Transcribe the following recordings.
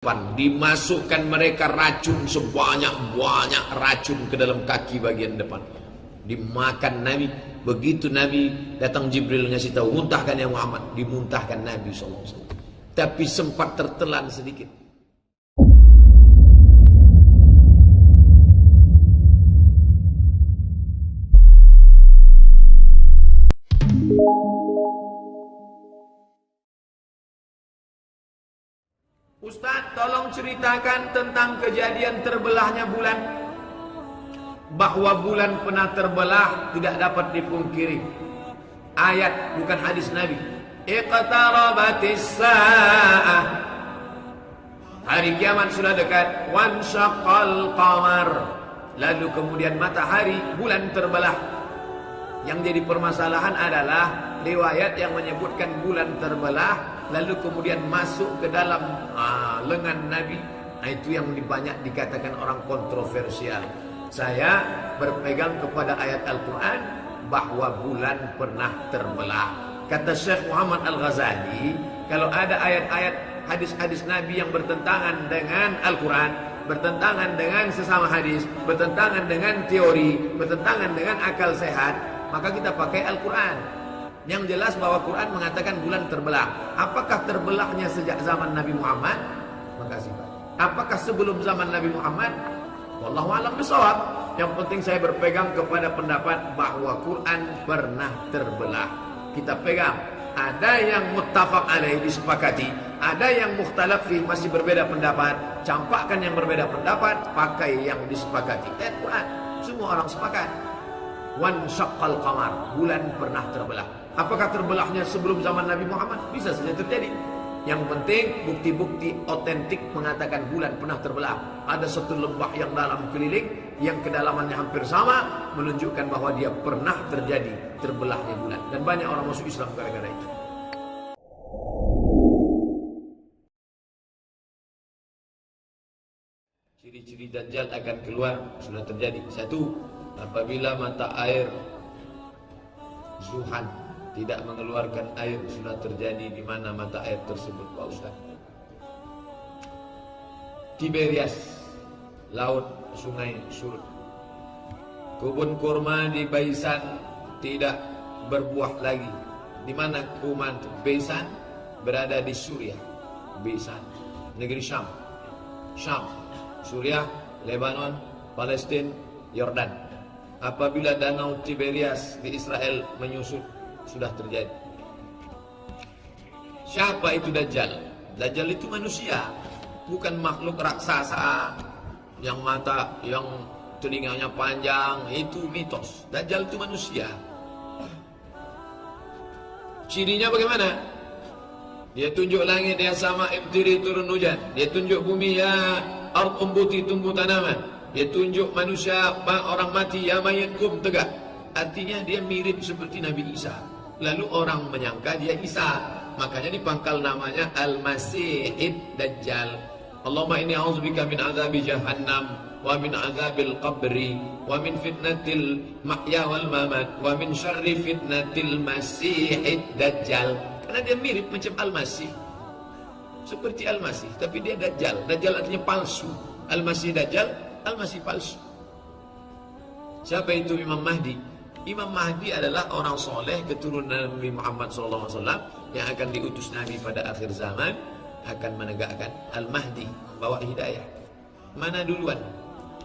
Dimasukkan mereka racun sebanyak-banyak racun ke dalam kaki bagian depan. Dimakan Nabi. Begitu Nabi datang Jibril ngasih tahu, muntahkan ya Muhammad. Dimuntahkan Nabi SAW. Tapi sempat tertelan sedikit. Ustaz, tolong ceritakan tentang kejadian terbelahnya bulan. Bahwa bulan pernah terbelah tidak dapat dipungkiri. Ayat bukan hadis Nabi. Iqtarabatis sa'ah. Hari kiamat sudah dekat. Wanshaqqal qamar. Lalu kemudian matahari, bulan terbelah. Yang jadi permasalahan adalah riwayat yang menyebutkan bulan terbelah lalu kemudian masuk ke dalam lengan Nabi. Nah, itu yang banyak dikatakan orang kontroversial. Saya berpegang kepada ayat Al-Quran bahwa bulan pernah terbelah. Kata Syekh Muhammad Al-Ghazali, kalau ada ayat-ayat hadis-hadis Nabi yang bertentangan dengan Al-Quran, bertentangan dengan sesama hadis, bertentangan dengan teori, bertentangan dengan akal sehat, maka kita pakai Al-Quran. Yang jelas bahwa Quran mengatakan bulan terbelah. Apakah terbelahnya sejak zaman Nabi Muhammad? Makasih Pak. Apakah sebelum zaman Nabi Muhammad? Wallahu a'lam bishawab. Yang penting saya berpegang kepada pendapat bahwa Quran pernah terbelah. Kita pegang. Ada yang muttafaq alaih disepakati, ada yang mukhtalaf fi masih berbeda pendapat. Campakkan yang berbeda pendapat, pakai yang disepakati. Ayat Quran. Semua orang sepakat. Wanshaqqal qamar, bulan pernah terbelah. Apakah terbelahnya sebelum zaman Nabi Muhammad? Bisa saja terjadi. Yang penting bukti-bukti otentik mengatakan bulan pernah terbelah. Ada satu lembah yang dalam keliling, yang kedalamannya hampir sama, menunjukkan bahwa dia pernah terjadi terbelahnya bulan. Dan banyak orang masuk Islam gara-gara itu. Ciri-ciri Dajjal akan keluar sudah terjadi. Satu, apabila mata air Zuhan tidak mengeluarkan air, sudah terjadi di mana mata air tersebut Pak Ustaz? Tiberias, laut sungai surut. Kebun kurma di Baisan tidak berbuah lagi. Di mana kurma itu? Baisan berada di Suriah. Baisan, negeri Syam. Syam, Suriah, Lebanon, Palestina, Yordan. Apabila danau Tiberias di Israel menyusut, sudah terjadi. Siapa itu Dajjal? Dajjal itu manusia, bukan makhluk raksasa yang telinganya panjang. Itu mitos. Dajjal itu manusia. Cirinya bagaimana? Dia tunjuk langit ya sama ibtiri turun hujan. Dia tunjuk bumi ya ard umbuti tumbuh tanaman. Dia tunjuk manusia orang mati ya mayit kum tegak. Artinya dia mirip seperti Nabi Isa. Lalu orang menyangka dia Isa, makanya dipangkal namanya Al-Masihid Dajjal. Allahumma inni a'udzubika min azabi jahannam wa min azabil qabri wa min fitnatil mahya wal mamat wa min syarri fitnatil Masihid Dajjal. Karena dia mirip macam Al-Masih, seperti Al-Masih, tapi dia Dajjal. Dajjal artinya palsu. Al-Masih Dajjal, Al-Masih palsu. Siapa itu Imam Mahdi? Imam Mahdi adalah orang soleh keturunan Nabi Muhammad SAW yang akan diutus Nabi pada akhir zaman, akan menegakkan Al-Mahdi, bawa hidayah. Mana duluan?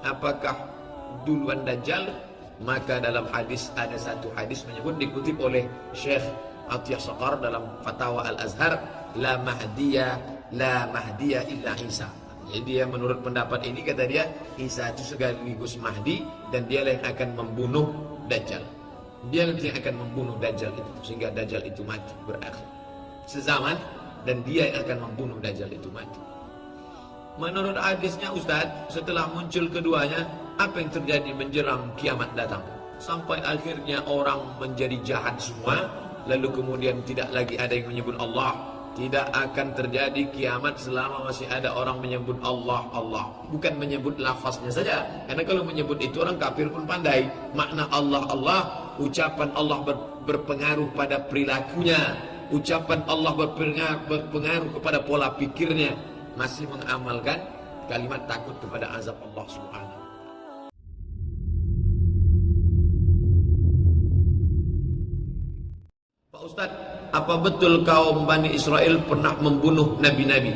Apakah duluan Dajjal? Maka dalam hadis, ada satu hadis menyebut, dikutip oleh Syekh Atiyah Saqar dalam Fatwa Al-Azhar, La Mahdiya illa Isa. Jadi dia menurut pendapat ini, kata dia, Isa itu sekaligus Mahdi, dan dia yang akan membunuh Dajjal. Dia yang akan membunuh Dajjal itu, sehingga Dajjal itu mati, berakhir sezaman, dan dia yang akan membunuh Dajjal itu mati. Menurut hadisnya Ustaz, setelah muncul keduanya, apa yang terjadi menjelang kiamat datang? Sampai akhirnya orang menjadi jahat semua, lalu kemudian tidak lagi ada yang menyebut Allah. Tidak akan terjadi kiamat selama masih ada orang menyebut Allah, Allah. Bukan menyebut lafaznya saja. Karena kalau menyebut itu orang kafir pun pandai. Makna Allah, Allah, ucapan Allah berpengaruh pada perilakunya. Ucapan Allah berpengaruh kepada pola pikirnya. masih mengamalkan kalimat takut kepada azab Allah Subhanahu. Pak Ustadz, apa betul kaum Bani Israel pernah membunuh nabi-nabi?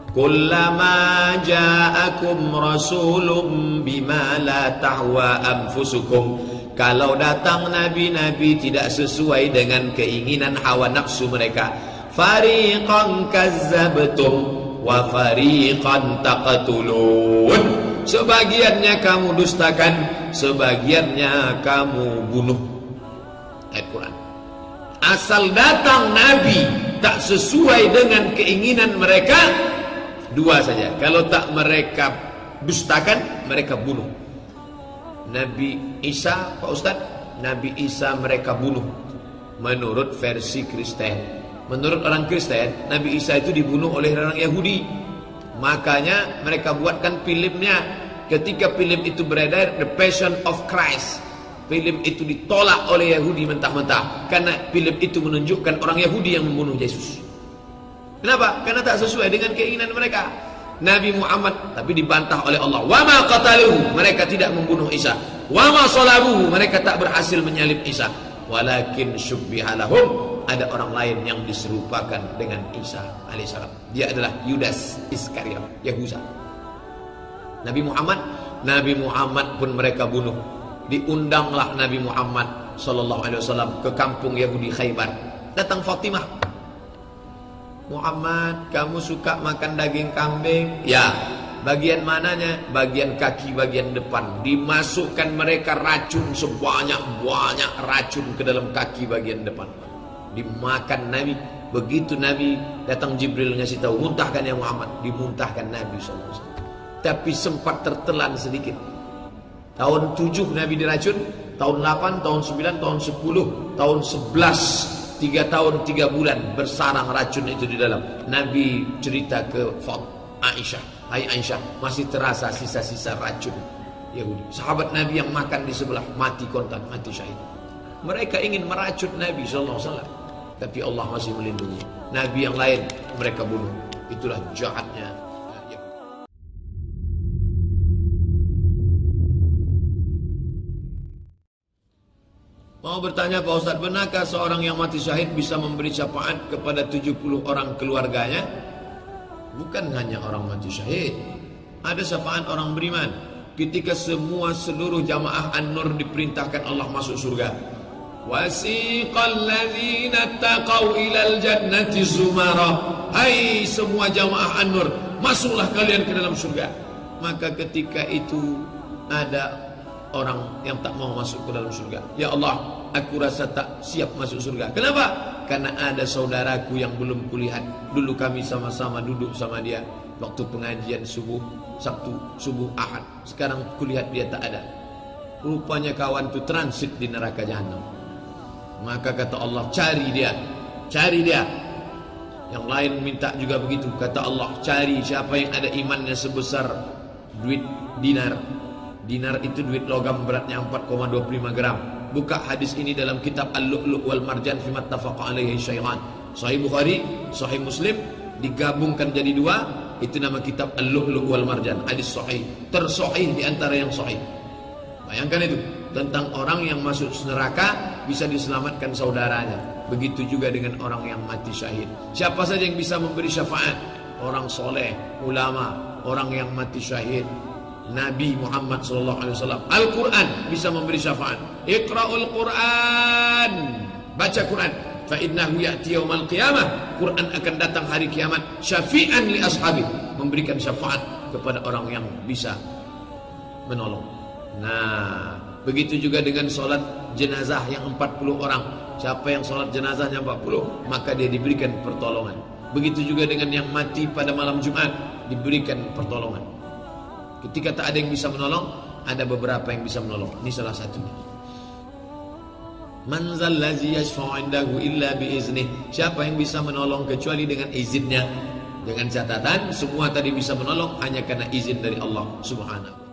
Kullama ja'akum rasulun bima la tahwa anfusukum. Kalau datang nabi-nabi tidak sesuai dengan keinginan hawa nafsu mereka, fariqan kazzabtum wa fariqan taqtulun. Sebagiannya kamu dustakan, sebagiannya kamu bunuh. Ayat Quran. Asal datang nabi tak sesuai dengan keinginan mereka, dua saja. Kalau tak mereka dustakan, mereka bunuh. Nabi Isa, Pak Ustadz, Nabi Isa mereka bunuh menurut versi Kristen. Menurut orang Kristen, Nabi Isa itu dibunuh oleh orang Yahudi. Makanya mereka buatkan filmnya. Ketika film itu beredar, The Passion of Christ, film itu ditolak oleh Yahudi mentah-mentah, karena film itu menunjukkan orang Yahudi yang membunuh Yesus. Kenapa? Karena tak sesuai dengan keinginan mereka. Nabi Muhammad tapi dibantah oleh Allah. Wa ma qataluhu, mereka tidak membunuh Isa. Wa ma salabuhu, mereka tak berhasil menyalib Isa. Walakin syubbiha lahum, ada orang lain yang diserupakan dengan Isa alaihissalam. Dia adalah Yudas Iskariot, Yahuza. Nabi Muhammad pun mereka bunuh. Diundanglah Nabi Muhammad sallallahu alaihi wasallam ke kampung Yahudi Khaybar. Datang Fatimah. Muhammad, kamu suka makan daging kambing? Ya. Bagian mananya? Bagian kaki, bagian depan. Dimasukkan mereka racun sebanyak-banyak racun ke dalam kaki bagian depan. Dimakan Nabi. Begitu Nabi datang Jibril ngasih tahu, muntahkan ya Muhammad. Dimuntahkan Nabi SAW. Tapi sempat tertelan sedikit. Tahun 7 Nabi diracun, tahun 8, tahun 9, tahun 10, tahun 11, 3 tahun 3 bulan bersarang racun itu di dalam. Nabi cerita ke Aisyah, hai Aisyah, masih terasa sisa-sisa racun Yahudi. Sahabat Nabi yang makan di sebelah mati kontan, mati syahid. Mereka ingin meracun Nabi SAW, tapi Allah masih melindungi. Nabi yang lain mereka bunuh. Itulah jahatnya. Mau bertanya Pak Ustadz, benarkah seorang yang mati syahid bisa memberi syafaat kepada 70 orang keluarganya? Bukan hanya orang mati syahid, ada syafaat orang beriman. Ketika seluruh jamaah An-Nur diperintahkan Allah masuk surga. Wasiqal ladzina taqaw ilal jannati zumara. Hai semua jamaah An-Nur, masuklah kalian ke dalam surga. Maka ketika itu ada orang yang tak mau masuk ke dalam surga. Ya Allah, aku rasa tak siap masuk surga. Kenapa? Karena ada saudaraku yang belum kulihat. Dulu kami sama-sama duduk sama dia waktu pengajian subuh Sabtu, subuh Ahad. Sekarang kulihat dia tak ada. Rupanya kawan itu transit di neraka jahanam. Maka kata Allah, cari dia, cari dia. Yang lain minta juga begitu. Kata Allah, cari siapa yang ada imannya sebesar duit dinar. Dinar itu duit logam beratnya 4,25 gram. Buka hadis ini dalam kitab Al-Lu'lu' wal Marjan fi mattafaqa alaihi syai'an. Sahih Bukhari, Sahih Muslim digabungkan jadi dua. Itu nama kitab Al-Lu'lu' wal Marjan. Hadis sahih, tersahih di antara yang sahih. Bayangkan itu, tentang orang yang masuk neraka bisa diselamatkan saudaranya. Begitu juga dengan orang yang mati syahid. Siapa saja yang bisa memberi syafaat? Orang soleh, ulama, orang yang mati syahid. Nabi Muhammad SAW. Al-Quran bisa memberi syafaat. Iqra'ul Quran, baca Quran. Fa innahu ya'ti yaumal qiyamah, Quran akan datang hari kiamat. Syafi'an li ashabi, memberikan syafaat kepada orang yang bisa menolong. Nah, begitu juga dengan sholat jenazah yang 40 orang. Siapa yang sholat jenazahnya 40, maka dia diberikan pertolongan. Begitu juga dengan yang mati pada malam Jumat, diberikan pertolongan. Ketika tak ada yang bisa menolong, ada beberapa yang bisa menolong. Ini salah satunya. Man zallazi yashfa'u 'indahu illa biiznih. Siapa yang bisa menolong kecuali dengan izinnya? Dengan catatan semua tadi bisa menolong hanya karena izin dari Allah Subhanahu.